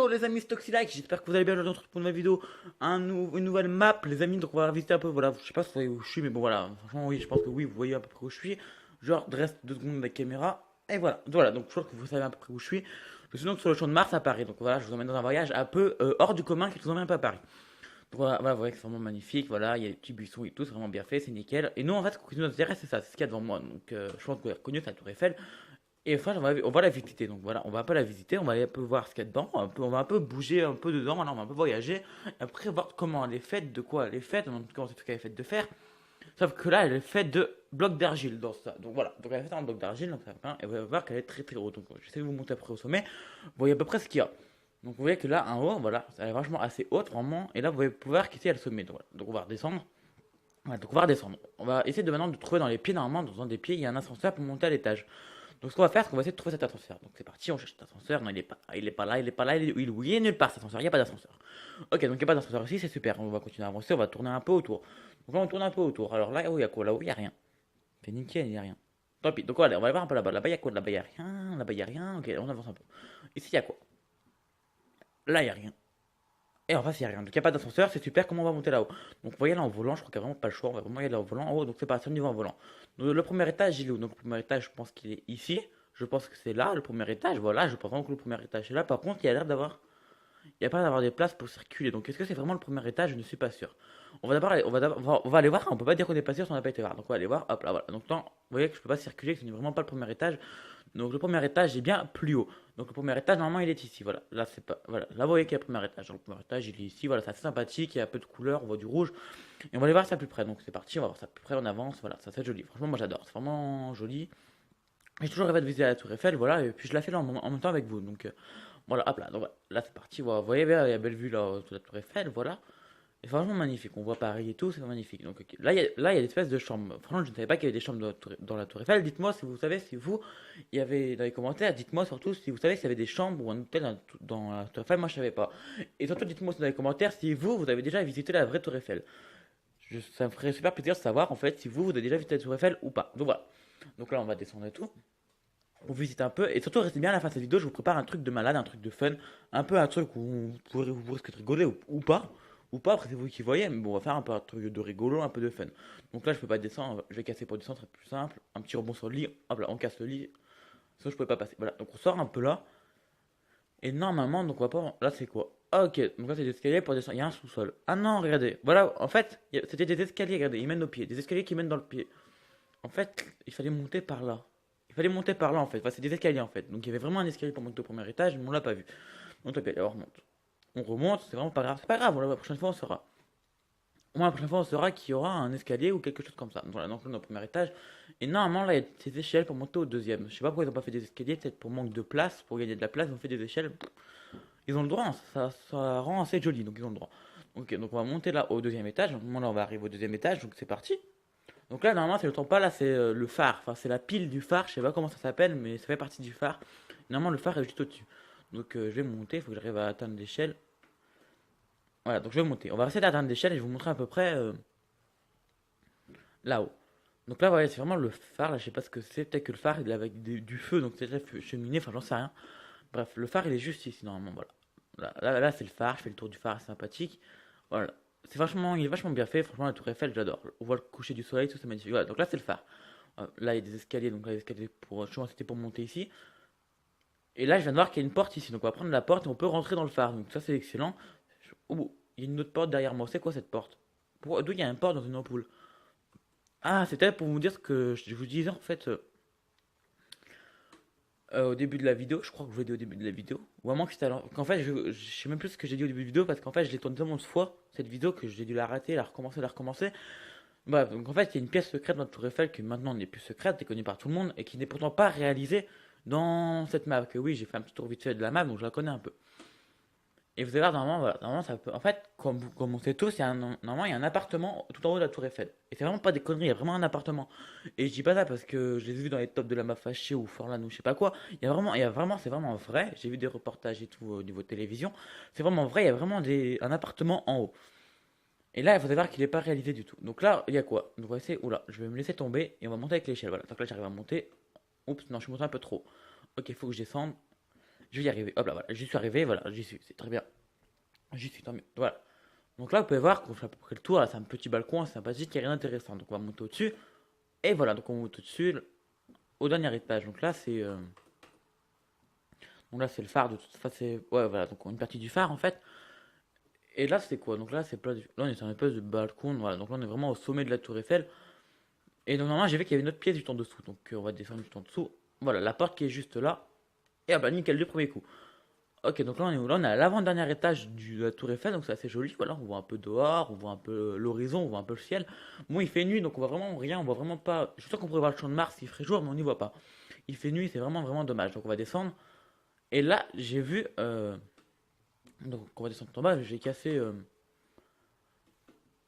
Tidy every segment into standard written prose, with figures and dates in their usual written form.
Yo les amis, c'est Toxilike, j'espère que vous allez bien. Aujourd'hui on se retrouve pour une nouvelle vidéo, une nouvelle map les amis. Donc on va visiter un peu, voilà, je sais pas si vous voyez où je suis, mais bon voilà, franchement oui, je pense que oui, vous voyez à peu près où je suis. Genre, reste 2 secondes de la caméra, et voilà, donc je pense que vous savez à peu près où je suis. Je suis donc sur le champ de Mars à Paris, donc voilà, je vous emmène dans un voyage un peu hors du commun qui vous emmène un peu à Paris. Donc voilà, vous voyez que c'est vraiment magnifique, voilà, il y a des petits buissons et tout, c'est vraiment bien fait, c'est nickel. Et nous en fait, ce qui nous intéresse c'est ça, c'est ce qu'il y a devant moi. Donc je pense que vous avez reconnu, c'est la tour Eiffel. Et enfin, on va la visiter. Donc voilà, on va un peu la visiter, on va aller un peu voir ce qu'il y a dedans, on va un peu bouger un peu dedans, voilà, on va un peu voyager, après voir comment elle est faite, de quoi elle est faite, en tout cas on sait ce qu'elle est faite de fer. Sauf que là, elle est faite de blocs d'argile dans ça. Donc voilà, donc elle est faite en blocs d'argile, donc ça va bien, et vous allez voir qu'elle est très très haute. Donc j'essaie de vous monter après au sommet, vous voyez à peu près ce qu'il y a. Donc vous voyez que là, en haut, voilà, elle est vachement assez haute, vraiment, et là vous allez pouvoir quitter le sommet. Donc, voilà. Donc on va redescendre. Voilà, donc on va redescendre. On va essayer de maintenant de trouver dans les pieds, normalement, dans un des pieds, il y a un ascenseur pour monter à l'étage. Donc ce qu'on va faire, c'est qu'on va essayer de trouver cet ascenseur. Donc c'est parti, on cherche cet ascenseur. Non, il est pas là, il est pas là, il est nulle part cet ascenseur, il n'y a pas d'ascenseur. Ok, donc il n'y a pas d'ascenseur ici, c'est super. On va continuer à avancer, on va tourner un peu autour. Donc là, on tourne un peu autour. Alors là, où il y a quoi? Là-haut, il n'y a rien. C'est nickel, il n'y a rien. Tant pis, donc allez, on va aller voir un peu là-bas. Là-bas, il y a quoi? Là-bas, il n'y a rien. Là-bas, il n'y a rien. Ok, on avance un peu. Ici, il y a quoi? Là, il n'y a rien. Et en face, il n'y a rien. Donc il n'y a pas d'ascenseur, c'est super. Comment on va monter là-haut? Donc vous voyez là en volant, je crois qu'il n'y a vraiment pas le choix. On va vraiment y aller en volant en haut. Donc c'est parti, on y va en volant. Donc, le premier étage, il est où? Donc le premier étage, je pense qu'il est ici. Je pense que c'est là, le premier étage. Voilà, je pense vraiment que le premier étage est là. Par contre, il y a l'air d'avoir. Il n'y a pas d'avoir des places pour circuler. Donc est-ce que c'est vraiment le premier étage? Je ne suis pas sûr. On va d'abord aller, on va aller voir. On peut pas dire qu'on est pas sûr si on n'a pas été voir. Donc on va aller voir. Hop là, voilà. Donc non, vous voyez que je peux pas circuler, que ce n'est vraiment pas le premier étage. Donc le premier étage est bien plus haut. Donc le premier étage normalement il est ici. Voilà. Là c'est pas. Voilà. Là vous voyez qu'il y a le premier étage. Donc le premier étage il est ici. Voilà, c'est assez sympathique. Il y a un peu de couleur. On voit du rouge. Et on va aller voir ça plus près. Donc c'est parti. On va voir ça plus près. On avance. Voilà, ça c'est joli. Franchement moi j'adore. C'est vraiment joli. J'ai toujours rêvé de visiter la Tour Eiffel. Voilà. Et puis je la fais là en même temps avec vous. Donc voilà. Hop là. Donc voilà. Là c'est parti. Voilà. Vous voyez il y a belle vue là de la Tour Eiffel. Voilà. C'est vraiment magnifique. On voit Paris et tout, c'est magnifique. Donc ok. Là, il y a des espèces de chambres. Franchement, je ne savais pas qu'il y avait des chambres dans la Tour Eiffel. Dites-moi si vous savez, si vous, il y avait dans les commentaires, dites-moi surtout si vous savez s'il y avait des chambres ou un hôtel dans la Tour Eiffel. Moi, je savais pas. Et surtout, dites-moi dans les commentaires si vous, vous avez déjà visité la vraie Tour Eiffel. Ça me ferait super plaisir de savoir en fait si vous, vous avez déjà visité la Tour Eiffel ou pas. Donc voilà. Donc là, on va descendre et tout. On visite un peu et surtout restez bien à la fin de cette vidéo. Je vous prépare un truc de malade, un truc de fun, un peu un truc où vous pourrez rigoler ou pas. Ou pas, après c'est vous qui voyez, mais bon, on va faire un peu un truc de rigolo, un peu de fun. Donc là, je peux pas descendre, je vais casser pour descendre, c'est plus simple. Un petit rebond sur le lit, hop là, on casse le lit. Ça, je pouvais pas passer. Voilà, donc on sort un peu là. Et normalement, donc on va pas. Là, c'est quoi? Ah, ok, donc là, c'est des escaliers pour descendre. Il y a un sous-sol. Ah non, regardez. Voilà, en fait, c'était des escaliers, regardez, ils mènent au pied. Des escaliers qui mènent dans le pied. En fait, il fallait monter par là. Il fallait monter par là, en fait. Enfin, c'est des escaliers, en fait. Donc il y avait vraiment un escalier pour monter au premier étage, mais on l'a pas vu. Donc, ok, alors on remonte. On remonte, c'est vraiment pas grave. C'est pas grave, la prochaine fois, on saura. Au moins, la prochaine fois, on saura qu'il y aura un escalier ou quelque chose comme ça. Donc, voilà, donc là, on est au premier étage. Et normalement, là, il y a ces échelles pour monter au deuxième. Je sais pas pourquoi ils n'ont pas fait des escaliers, peut-être pour manque de place, pour gagner de la place, ils ont fait des échelles. Ils ont le droit, hein, ça rend assez joli, donc ils ont le droit. Ok, donc on va monter là au deuxième étage. Donc, là, on va arriver au deuxième étage, donc c'est parti. Donc là, normalement, c'est le temps pas, là, c'est le phare. Enfin, c'est la pile du phare, je sais pas comment ça s'appelle, mais ça fait partie du phare. Normalement, le phare est juste au-dessus. Donc, je vais monter, il faut que j'arrive à atteindre l'échelle. Voilà, donc je vais monter. On va essayer d'atteindre l'échelle et je vais vous montrer à peu près là-haut. Donc là, voilà, c'est vraiment le phare. Là, je sais pas ce que c'est. Peut-être que le phare, il est avec du feu, donc c'est très cheminé. Enfin, j'en sais rien. Bref, le phare, il est juste ici, normalement. Voilà. Là, c'est le phare. Je fais le tour du phare, c'est sympathique. Voilà. Il est vachement bien fait. Franchement, la tour Eiffel, j'adore. On voit le coucher du soleil, tout c'est magnifique. Voilà, donc là, c'est le phare. Là, il y a des escaliers. Donc là, les escaliers pour. Je pense que c'était pour monter ici. Et là, je viens de voir qu'il y a une porte ici. Donc on va prendre la porte et on peut rentrer dans le phare. Donc ça, c'est excellent. Oh, il y a une autre porte derrière moi. C'est quoi cette porte? D'où il y a une porte dans une ampoule? Ah, c'était pour vous dire ce que je vous disais en fait au début de la vidéo. Je crois que je vous l'ai dit au début de la vidéo. Ou à moins que c'était qu'en fait, je sais même plus ce que j'ai dit au début de la vidéo parce qu'en fait, je l'ai tourné tellement de fois cette vidéo que j'ai dû l'arrêter, la recommencer, la recommencer. Bref, donc en fait, il y a une pièce secrète dans la Tour Eiffel qui maintenant n'est plus secrète, est connue par tout le monde et qui n'est pourtant pas réalisée dans cette map. Que oui, j'ai fait un petit tour vite fait de la map donc je la connais un peu. Et vous allez voir, normalement, voilà, normalement, ça peut. En fait, comme on sait tous, normalement, il y a un appartement tout en haut de la Tour Eiffel. Et c'est vraiment pas des conneries, il y a vraiment un appartement. Et je dis pas ça parce que je les ai vus dans les tops de la map fâchée ou Forlan ou je sais pas quoi. C'est vraiment vrai. J'ai vu des reportages et tout au niveau de télévision. C'est vraiment vrai, il y a vraiment un appartement en haut. Et là, il faut savoir qu'il n'est pas réalisé du tout. Donc là, il y a quoi? Donc on va essayer. Oula, je vais me laisser tomber et on va monter avec l'échelle. Voilà, donc là, j'arrive à monter. Oups, non, je suis monté un peu trop. Ok, il faut que je descende. Je vais y arriver. Hop là, voilà, j'y suis arrivé, voilà, j'y suis, c'est très bien. J'y suis, tant mieux. Voilà. Donc là, vous pouvez voir qu'on fait à peu près le tour. Là, c'est un petit balcon sympathique, il n'y a rien d'intéressant. Donc on va monter au-dessus. Et voilà, donc on monte au-dessus, au dernier étage. Donc là, c'est le phare de toute façon. Ouais, voilà, donc une partie du phare en fait. Et là, c'est quoi? Donc là, là, on est sur une espèce de balcon. Voilà, donc là, on est vraiment au sommet de la tour Eiffel. Et donc, normalement, j'ai vu qu'il y avait une autre pièce juste en dessous. Donc, on va descendre juste en dessous. Voilà, la porte qui est juste là. Et ah bah, nickel, du premier coup. Ok, donc là, on est où? Là, on est à l'avant-dernier étage de la tour Eiffel. Donc, c'est assez joli. Voilà, on voit un peu dehors, on voit un peu l'horizon, on voit un peu le ciel. Bon, il fait nuit, donc on voit vraiment rien. On voit vraiment pas. Je suis sûr qu'on pourrait voir le champ de Mars s'il ferait jour, mais on n'y voit pas. Il fait nuit, c'est vraiment, vraiment dommage. Donc, on va descendre. Et là, j'ai vu. Donc, on va descendre en bas. J'ai cassé.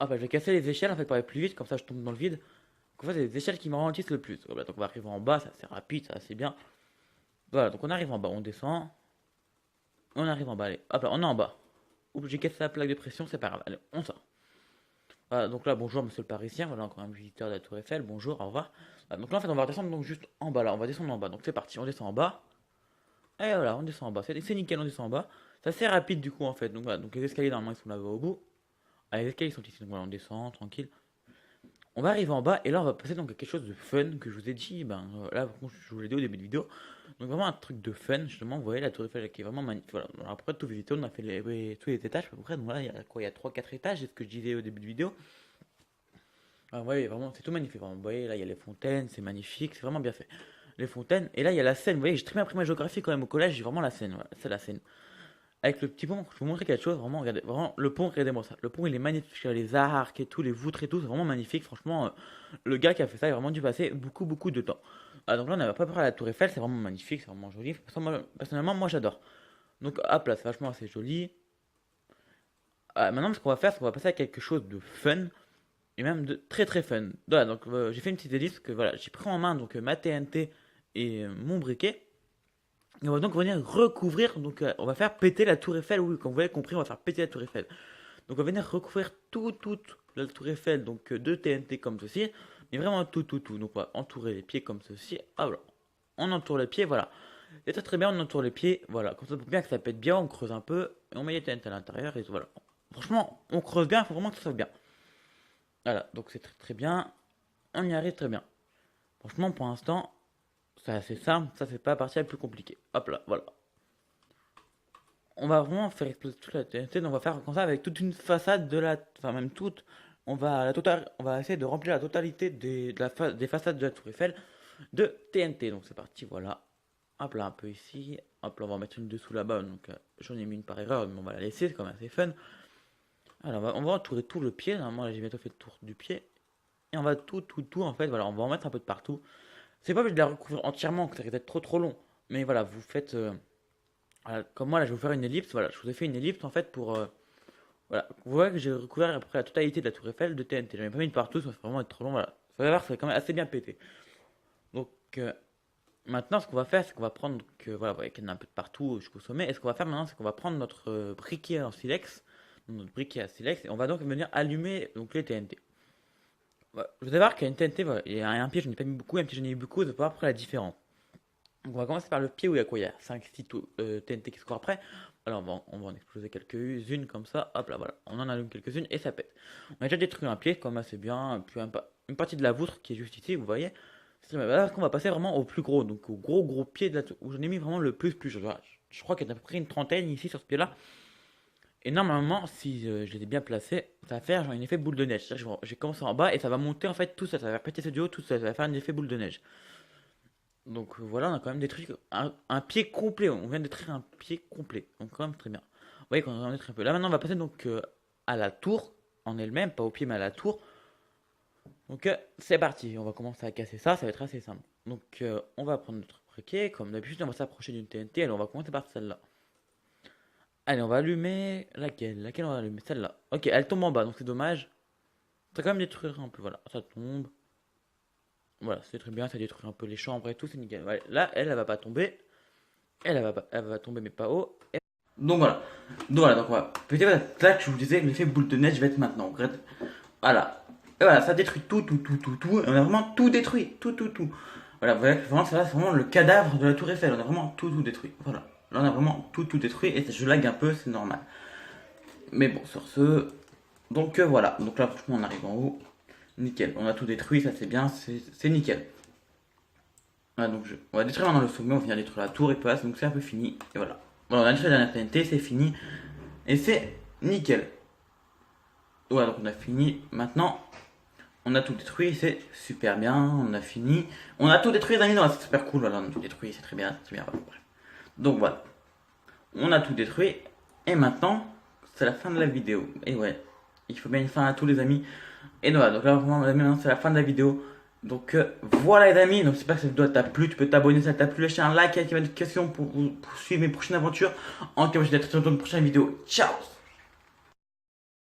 Ah bah, je vais casser les échelles en fait pour aller plus vite. Comme ça, je tombe dans le vide. Donc, en fait, c'est les échelles qui me ralentissent le plus. Voilà, donc, on va arriver en bas. Ça, c'est rapide, ça, c'est bien. Voilà, donc on arrive en bas. On descend. On arrive en bas. Allez, hop là, on est en bas. Oups, j'ai cassé la plaque de pression. C'est pas grave. Allez, on sort. Voilà, donc là, bonjour monsieur le Parisien. Voilà, encore un visiteur de la Tour Eiffel. Bonjour, au revoir. Voilà, donc là, en fait, on va redescendre donc juste en bas là. On va descendre en bas. Donc, c'est parti. On descend en bas. Et voilà, on descend en bas. C'est nickel, on descend en bas. C'est assez rapide du coup en fait. Donc voilà, donc les escaliers normalement ils sont là-bas au bout. Ah, les escaliers sont ici. Donc voilà, on descend tranquille. On va arriver en bas et là on va passer donc à quelque chose de fun que je vous ai dit. Là, par contre, je vous l'ai dit au début de vidéo. Donc vraiment un truc de fun. Justement, vous voyez la tour Eiffel qui est vraiment magnifique. Voilà, alors, après tout visiter, on a fait tous les étages à peu près. Donc là, il y a quoi? Il y a 3-4 étages, c'est ce que je disais au début de vidéo. Ah, ouais, vraiment, c'est tout magnifique. Vraiment. Vous voyez, là, il y a les fontaines, c'est magnifique, c'est vraiment bien fait. Les fontaines, et là, il y a la Seine. Vous voyez, j'ai très bien appris ma géographie quand même au collège. J'ai vraiment la Seine. Voilà, c'est la Seine. Avec le petit pont, je vais vous montrer quelque chose. Vraiment, regardez, vraiment, le pont, regardez-moi ça. Le pont, il est magnifique. Les arcs et tout, les voûtes et tout, c'est vraiment magnifique. Franchement, le gars qui a fait ça, il a vraiment dû passer beaucoup, beaucoup de temps. Ah, donc là, on n'a pas parlé à la Tour Eiffel, c'est vraiment magnifique, c'est vraiment joli. Personnellement, moi, j'adore. Donc, hop là, c'est vachement assez joli. Ah, maintenant, ce qu'on va faire, c'est qu'on va passer à quelque chose de fun et même de très très fun. Voilà, donc j'ai fait une petite liste que voilà, j'ai pris en main donc ma TNT et mon briquet. Et on va donc venir recouvrir, donc on va faire péter la tour Eiffel, oui, comme vous avez compris, on va faire péter la tour Eiffel. Donc on va venir recouvrir toute la tour Eiffel, donc de TNT comme ceci, mais vraiment tout. Donc on va entourer les pieds comme ceci, ah voilà, on entoure les pieds, voilà. Et très bien, on entoure les pieds, voilà, comme ça pour bien que ça pète bien, on creuse un peu, et on met les TNT à l'intérieur, et voilà. Franchement, on creuse bien, il faut vraiment que ça soit bien. Voilà, donc c'est très très bien, on y arrive très bien. Franchement, pour l'instant, c'est assez simple, ça c'est pas la partie la plus compliquée. Hop là, voilà. On va vraiment faire exploser toute la TNT, on va faire comme ça avec toute une façade de la... Enfin même toute... On va essayer de remplir la totalité des façades de la tour Eiffel de TNT. Donc c'est parti, voilà. Hop là, un peu ici. Hop là, on va en mettre une dessous là-bas. Donc j'en ai mis une par erreur, mais on va la laisser, c'est quand même assez fun. Alors on va entourer tout le pied. Normalement là j'ai bientôt fait le tour du pied. Et on va tout en fait, voilà, on va en mettre un peu de partout. C'est pas obligé de la recouvrir entièrement, que ça risque d'être trop long. Mais voilà, vous faites... voilà, comme moi là je vais vous faire une ellipse, voilà, je vous ai fait une ellipse en fait pour... voilà, vous voyez que j'ai recouvert à peu près la totalité de la tour Eiffel de TNT. J'en ai pas mis de partout, ça va vraiment être trop long, voilà. Vous allez voir, ça va quand même assez bien pété. Donc maintenant ce qu'on va faire, c'est qu'on va prendre, donc, voilà, vous voyez qu'il y en a un peu de partout jusqu'au sommet. Et ce qu'on va faire maintenant, c'est qu'on va prendre notre briquet en silex, notre briquet à silex, et on va donc venir allumer donc, les TNT. Voilà. Vous allez voir qu'il y a une TNT, voilà, il y a un pied, je n'ai pas mis beaucoup, un pied, j'en ai mis beaucoup, vous allez voir après la différence. Donc on va commencer par le pied où il y a quoi? Il y a 5-6 TNT qui se courent après. Alors on va en exploser quelques-unes comme ça. Hop là, voilà. On en allume quelques-unes et ça pète. On a déjà détruit un pied, comme assez bien. Puis une partie de la voûte qui est juste ici, vous voyez. Là, on va passer vraiment au plus gros. Donc au gros pied de la tour. Où j'en ai mis vraiment le plus. Je crois qu'il y en a à peu près une trentaine ici sur ce pied-là. Et normalement, si je les ai bien placés, ça va faire genre un effet boule de neige. J'ai commencé en bas et ça va monter en fait tout ça. Ça va péter ce duo, tout ça. Ça va faire un effet boule de neige. Donc voilà, on a quand même détruit un pied complet. On vient de détruire un pied complet. Donc quand même très bien. Vous voyez qu'on en détruit un peu. Là maintenant, on va passer donc à la tour en elle-même, pas au pied mais à la tour. Donc c'est parti. On va commencer à casser ça. Ça va être assez simple. Donc on va prendre notre briquet. Comme d'habitude, on va s'approcher d'une TNT. Allez, on va commencer par celle-là. Allez, on va allumer laquelle on va allumer? Celle-là. Ok, elle tombe en bas, donc c'est dommage. Ça va quand même détruire un peu. Voilà, ça tombe. Voilà, c'est très bien, ça détruit un peu les chambres et tout, c'est nickel. Ouais, là, elle va pas tomber. Elle va tomber, mais pas haut. Donc voilà. Donc on va péter la claque, je vous disais, l'effet boule de neige va être maintenant. Voilà. Et voilà, ça détruit tout. Et on a vraiment tout détruit. Tout. Voilà, vous voyez, vraiment, ça là, c'est vraiment le cadavre de la tour Eiffel. On a vraiment tout détruit. Voilà. là on a vraiment tout détruit et je lag un peu, c'est normal. Mais bon, sur ce, donc voilà, donc là franchement on arrive en haut, nickel, on a tout détruit, ça c'est bien, c'est nickel. Voilà, donc on va détruire maintenant le sommet, on va venir détruire la tour et passe, donc c'est un peu fini, et voilà. Voilà, on a détruit la dernière TNT, c'est fini, et c'est nickel. Voilà, donc on a fini, maintenant, on a tout détruit, c'est super bien, on a fini. On a tout détruit les amis, c'est super cool, voilà, on a tout détruit, c'est très bien, voilà, bref. Donc voilà, on a tout détruit, et maintenant, c'est la fin de la vidéo. Et ouais, il faut bien une fin à tous les amis. Et voilà, donc là vraiment les amis, c'est la fin de la vidéo. Donc voilà les amis, donc j'espère que cette vidéo t'a plu, tu peux t'abonner si ça t'a plu, lâcher un like avec une question pour suivre mes prochaines aventures. En tout cas, je vous dis à très bientôt dans une prochaine vidéo. Ciao!